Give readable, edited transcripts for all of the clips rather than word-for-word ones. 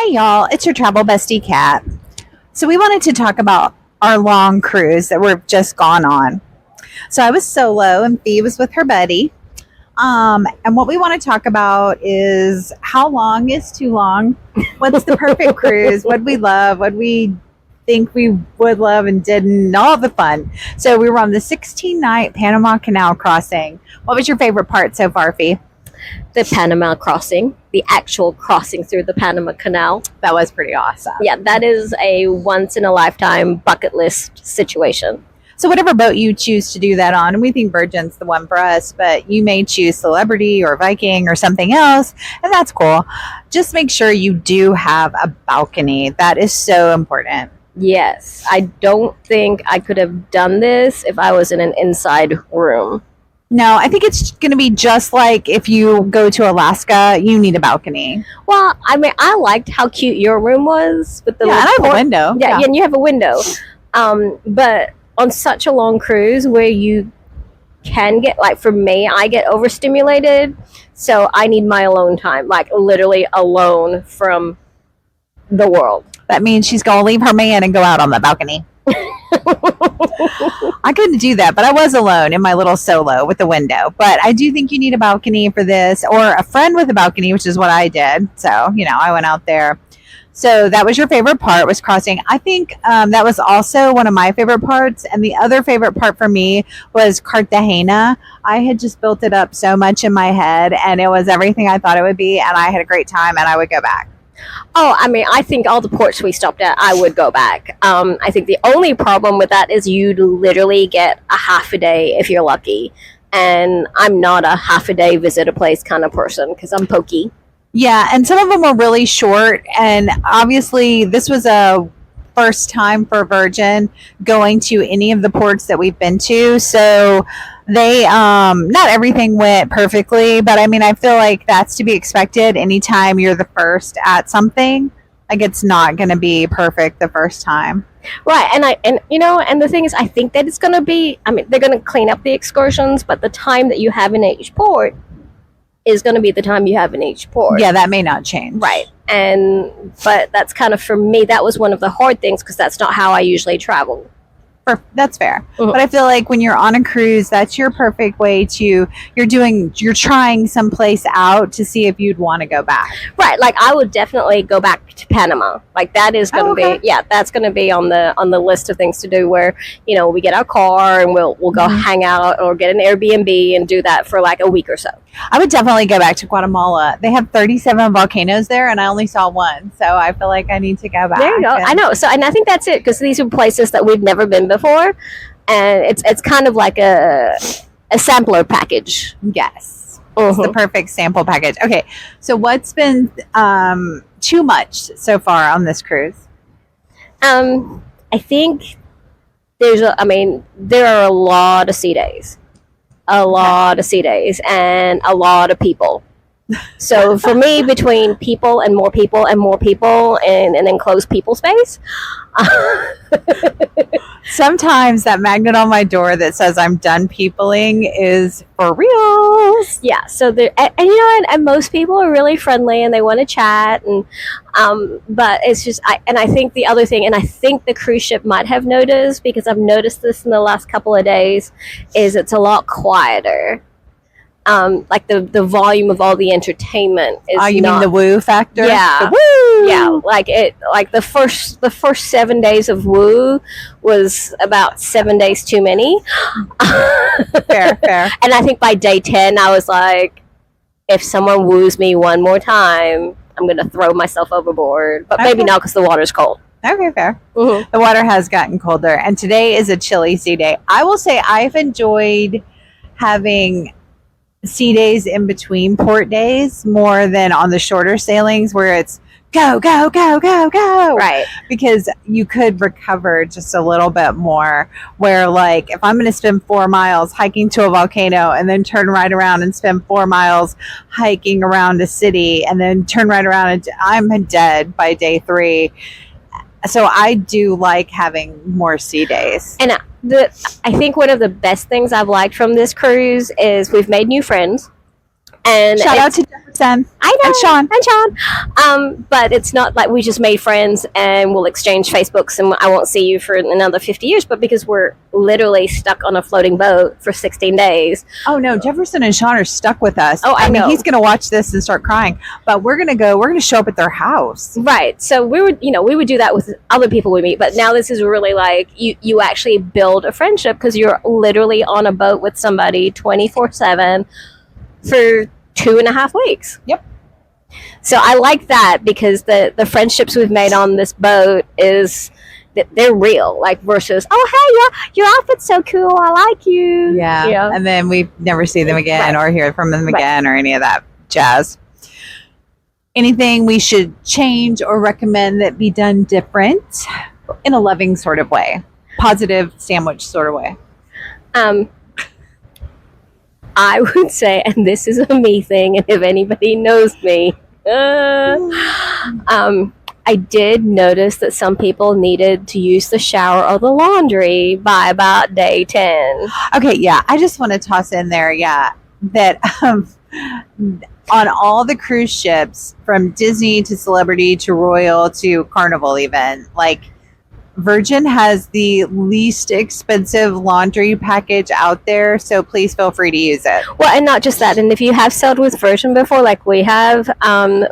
Hey y'all, it's your travel bestie Kat. So we wanted to talk about our long cruise that we've just gone on. So I was solo and Fee was with her buddy. And what we want to talk about is how long is too long? What's the perfect cruise? What we love? What we think we would love and didn't? All the fun. So we were on the 16-night Panama Canal crossing. What was your favorite part so far, Fee? The Panama crossing, the actual crossing through the Panama Canal. That was pretty awesome. Yeah, that is a once in a lifetime bucket list situation. So whatever boat you choose to do that on, and we think Virgin's the one for us, but you may choose Celebrity or Viking or something else, and that's cool. Just make sure you do have a balcony. That is so important. Yes, I don't think I could have done this if I was in an inside room. No, I think it's going to be just like if you go to Alaska, you need a balcony. Well, I mean, I liked how cute your room was with the Yeah, and I have a window. Yeah, and you have a window. But on such a long cruise where you can get, like for me, I get overstimulated, so I need my alone time, like literally alone from the world. That means she's going to leave her man and go out on the balcony. I couldn't do that, but I was alone in my little solo with the window. But I do think you need a balcony for this, or a friend with a balcony, which is what I did. So, I went out there. So that was your favorite part, was crossing. I think that was also one of my favorite parts. And the other favorite part for me was Cartagena. I had just built it up so much in my head, and it was everything I thought it would be. And I had a great time, and I would go back. Oh, I mean, I think all the ports we stopped at, I would go back. I think the only problem with that is you'd literally get a half a day if you're lucky. And I'm not a half a day visit a place kind of person because I'm pokey. Yeah, and some of them were really short. And obviously, this was a first time for Virgin going to any of the ports that we've been to. So they not everything went perfectly, but I mean, I feel like that's to be expected anytime you're the first at something. Like, it's not going to be perfect the first time. Right. And the thing is, I think that it's going to be, I mean, they're going to clean up the excursions, but the time that you have in each port is going to be the time you have in each port. Yeah, that may not change. Right. But that's kind of, for me, that was one of the hard things because that's not how I usually travel. That's fair. Mm-hmm. But I feel like when you're on a cruise, that's your perfect way to, you're trying someplace out to see if you'd want to go back. Right. Like, I would definitely go back to Panama. Like, that is going to be, that's going to be on the list of things to do where, we get our car and we'll go hang out or get an Airbnb and do that for like a week or so. I would definitely go back to Guatemala. They have 37 volcanoes there, and I only saw one. So I feel like I need to go back. There you go. I know. So, and I think that's it, because these are places that we've never been before. And it's kind of like a sampler package. Yes. It's the perfect sample package. Okay. So what's been too much so far on this cruise? I think there are a lot of sea days. A lot of sea days and a lot of people. So for me, between people and more people and more people in an enclosed people space. Sometimes that magnet on my door that says I'm done peopling is for real. Yeah. So and most people are really friendly and they want to chat, and but it's just I think the other thing, and I think the cruise ship might have noticed, because I've noticed this in the last couple of days, is it's a lot quieter. Like the volume of all the entertainment is. Oh, you mean the woo factor? Yeah, the woo. Yeah, like the first 7 days of woo was about 7 days too many. Fair. And I think by day 10, I was like, if someone woos me one more time, I'm gonna throw myself overboard. But maybe not, because the water's cold. Okay, fair. Mm-hmm. The water has gotten colder, and today is a chilly sea day. I will say I've enjoyed having sea days in between port days more than on the shorter sailings where it's go, go, go, go, go. Right. Because you could recover just a little bit more, where like if I'm going to spend 4 miles hiking to a volcano and then turn right around and spend 4 miles hiking around a city and then turn right around and I'm dead by day 3. So I do like having more sea days. And I think one of the best things I've liked from this cruise is we've made new friends. And Shout out to Jefferson. I know. And Sean. And Sean. But it's not like we just made friends and we'll exchange Facebooks and I won't see you for another 50 years, but because we're literally stuck on a floating boat for 16 days. Oh, no. Jefferson and Sean are stuck with us. Oh, I know. He's going to watch this and start crying. But we're going to show up at their house. Right. So we would do that with other people we meet. But now this is really like you actually build a friendship because you're literally on a boat with somebody 24/7 for 2.5 weeks. Yep. So I like that because the friendships we've made on this boat they're real, like versus, oh, hey, your outfit's so cool, I like you. Yeah. You know? And then we never see them again or hear from them again or any of that jazz. Anything we should change or recommend that be done different in a loving sort of way, positive sandwich sort of way? I would say, and this is a me thing, and if anybody knows me, I did notice that some people needed to use the shower or the laundry by about day 10. Okay, yeah. I just want to toss in there, that on all the cruise ships, from Disney to Celebrity to Royal to Carnival even, like, Virgin has the least expensive laundry package out there, so please feel free to use it. Well, and not just that. And if you have sailed with Virgin before, like we have,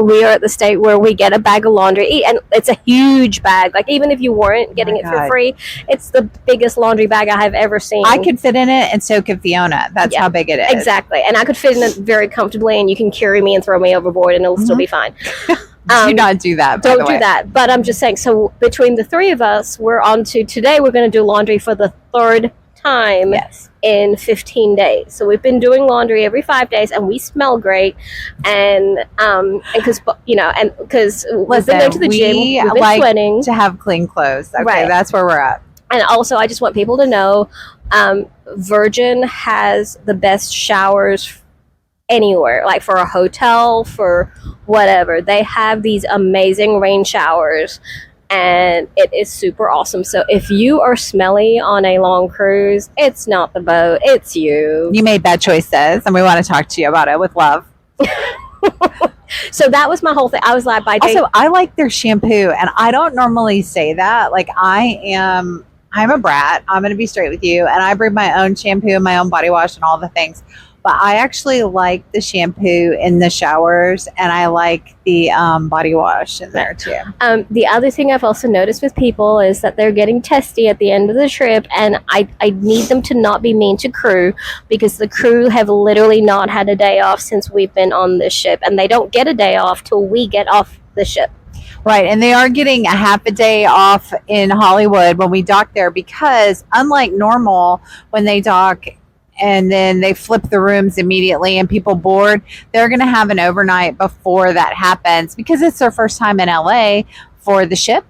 we are at the state where we get a bag of laundry, and it's a huge bag. Like even if you weren't getting it for free, it's the biggest laundry bag I have ever seen. I could fit in it, and so could Fiona. That's how big it is. Exactly, and I could fit in it very comfortably, and you can carry me and throw me overboard, and it'll still be fine. Do not do that. Don't do that. But I'm just saying, so between the three of us, we're on to today, we're going to do laundry for the third time in 15 days. So we've been doing laundry every 5 days and we smell great. And because, because we've been going to the gym, we've been sweating. To have clean clothes. Okay, that's where we're at. And also, I just want people to know, Virgin has the best showers anywhere, like for a hotel, for whatever. They have these amazing rain showers and it is super awesome. So if you are smelly on a long cruise, it's not the boat, it's you. You made bad choices and we want to talk to you about it with love. So that was my whole thing. I was like, also, I like their shampoo, and I don't normally say that. Like, I'm a brat. I'm going to be straight with you, and I bring my own shampoo and my own body wash and all the things. But I actually like the shampoo in the showers, and I like the body wash in there too. The other thing I've also noticed with people is that they're getting testy at the end of the trip, and I need them to not be mean to crew, because the crew have literally not had a day off since we've been on this ship, and they don't get a day off till we get off the ship. Right, and they are getting a half a day off in Hollywood when we dock there, because unlike normal, when they dock and then they flip the rooms immediately and people board, they're going to have an overnight before that happens, because it's their first time in LA for the ship,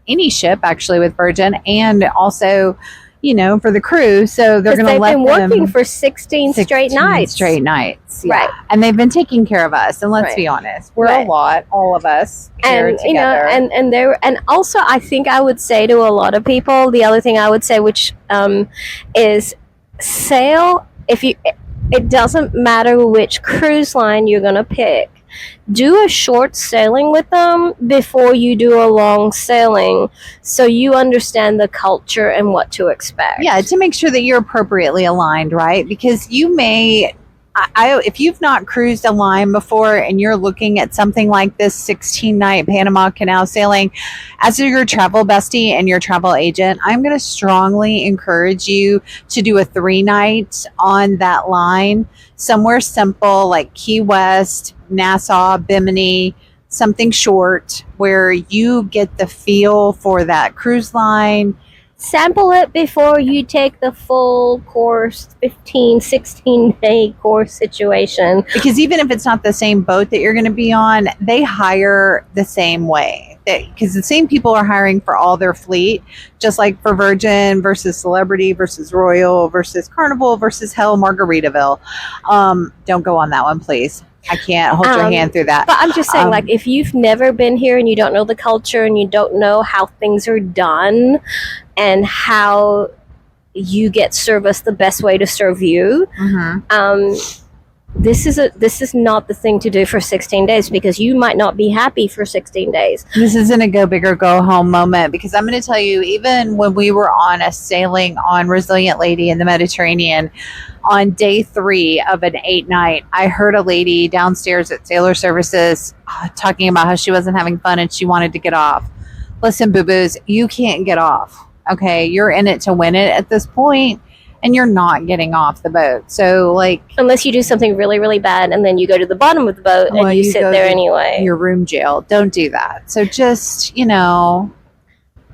any ship actually with Virgin, and also, for the crew. So they're going to let them. They've been working for 16 straight nights. Yeah. Right. And they've been taking care of us. And let's be honest, we're a lot, all of us here together. And also I think I would say to a lot of people, the other thing I would say, which is sail, it doesn't matter which cruise line you're going to pick, do a short sailing with them before you do a long sailing, so you understand the culture and what to expect. Yeah, to make sure that you're appropriately aligned, right? Because you may, if you've not cruised a line before and you're looking at something like this 16-night Panama Canal sailing, as your travel bestie and your travel agent, I'm going to strongly encourage you to do a 3-night on that line, somewhere simple like Key West, Nassau, Bimini, something short where you get the feel for that cruise line. Sample it before you take the full course, 15, 16-day course situation. Because even if it's not the same boat that you're going to be on, they hire the same way. Because the same people are hiring for all their fleet, just like for Virgin versus Celebrity versus Royal versus Carnival versus Margaritaville. Don't go on that one, please. I can't hold your hand through that. But I'm just saying, like, if you've never been here and you don't know the culture and you don't know how things are done and how you get service the best way to serve you, this is not the thing to do for 16 days, because you might not be happy for 16 days. This isn't a go big or go home moment, because I'm going to tell you, even when we were on a sailing on Resilient Lady in the Mediterranean, on day 3 of an 8-night, I heard a lady downstairs at Sailor Services talking about how she wasn't having fun and she wanted to get off. Listen, boo-boos, you can't get off. Okay, you're in it to win it at this point, and you're not getting off the boat. So, like, unless you do something really, really bad, and then you go to the bottom of the boat and you sit there anyway. Your room jail. Don't do that. So just,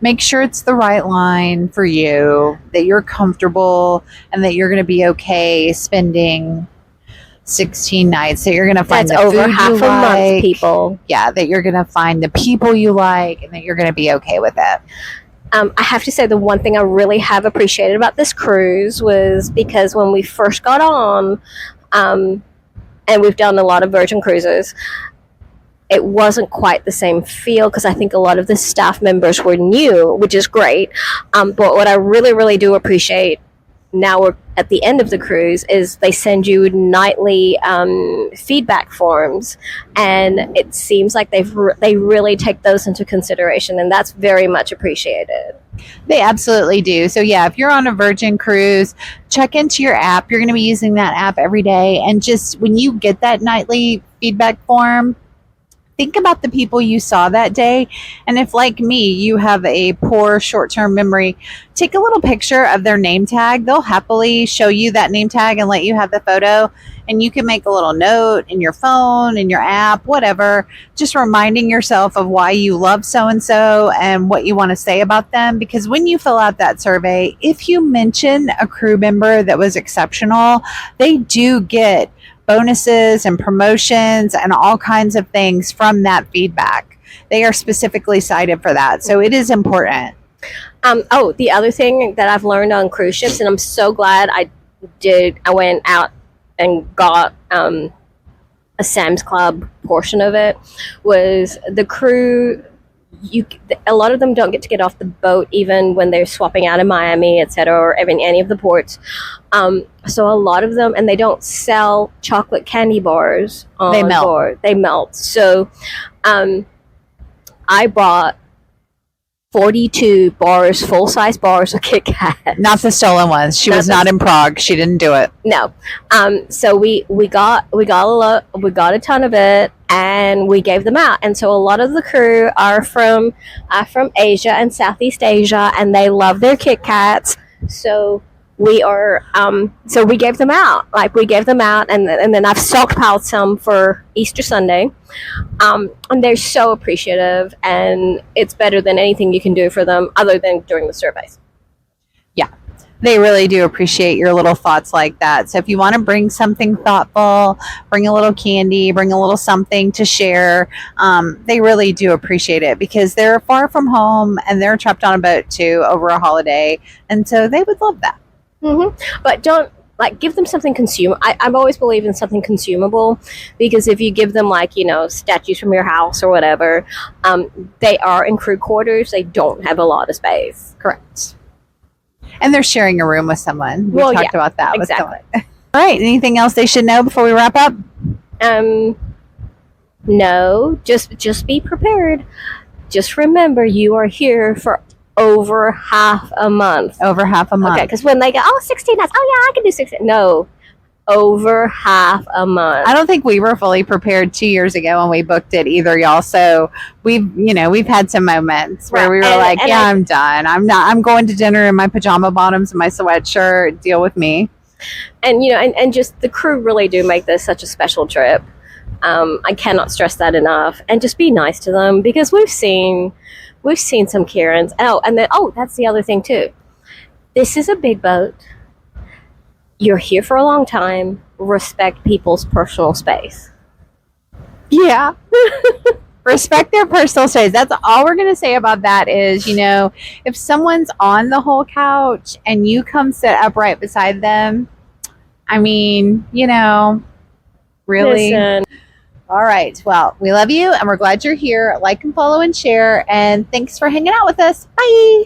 make sure it's the right line for you, that you're comfortable, and that you're going to be okay spending 16 nights, that you're going to find that's the over food half you a like. month, people. Yeah, that you're going to find the people you like, and that you're going to be okay with it. I have to say, the one thing I really have appreciated about this cruise was because when we first got on, and we've done a lot of Virgin cruises, it wasn't quite the same feel, because I think a lot of the staff members were new, which is great. But what I really, really do appreciate now we're at the end of the cruise is they send you nightly feedback forms, and it seems like they really take those into consideration, and that's very much appreciated. They absolutely do. So yeah, if you're on a Virgin cruise, check into your app. You're going to be using that app every day, and just when you get that nightly feedback form, think about the people you saw that day. And if, like me, you have a poor short-term memory, take a little picture of their name tag. They'll happily show you that name tag and let you have the photo. And you can make a little note in your phone, in your app, whatever, just reminding yourself of why you love so-and-so and what you want to say about them. Because when you fill out that survey, if you mention a crew member that was exceptional, they do get bonuses and promotions and all kinds of things from that feedback. They are specifically cited for that. So it is important. The other thing that I've learned on cruise ships, and I'm so glad I went out and got a Sam's Club portion of it, was the crew. A lot of them don't get off the boat even when they're swapping out in Miami, etc., or even any of the ports. So a lot of them, and they don't sell chocolate candy bars on board. They melt. So I bought 42 bars, full-size bars of Kit Kat. Not the stolen ones. She was not in Prague. She didn't do it. No. So we got a ton of it, and we gave them out. And so a lot of the crew are from Asia and Southeast Asia, and they love their Kit Kats. So we gave them out. And then I've stockpiled some for Easter Sunday. And they're so appreciative, and it's better than anything you can do for them other than during the surveys. Yeah, they really do appreciate your little thoughts like that. So if you want to bring something thoughtful, bring a little candy, bring a little something to share, they really do appreciate it, because they're far from home and they're trapped on a boat too over a holiday. And so they would love that. Mm-hmm. But don't give them something consumable. I've always believed in something consumable, because if you give them statues from your house or whatever, they are in crew quarters. They don't have a lot of space. Correct. And they're sharing a room with someone. We talked about that. Exactly. All right. Anything else they should know before we wrap up? No. Just be prepared. Just remember, you are here for over half a month. Okay, because when they go, 16 nights. Oh yeah, I can do 16. No, over half a month. I don't think we were fully prepared 2 years ago when we booked it either, y'all. So we've had some moments where we were I'm done. I'm going to dinner in my pajama bottoms and my sweatshirt. Deal with me. And and just the crew really do make this such a special trip. I cannot stress that enough. And just be nice to them, because we've seen some Karens. That's the other thing too. This is a big boat. You're here for a long time. Respect people's personal space. Yeah. Respect their personal space. That's all we're going to say about that is, if someone's on the whole couch and you come sit up right beside them, really. Listen. All right. Well, we love you, and we're glad you're here. Like and follow and share. And thanks for hanging out with us. Bye.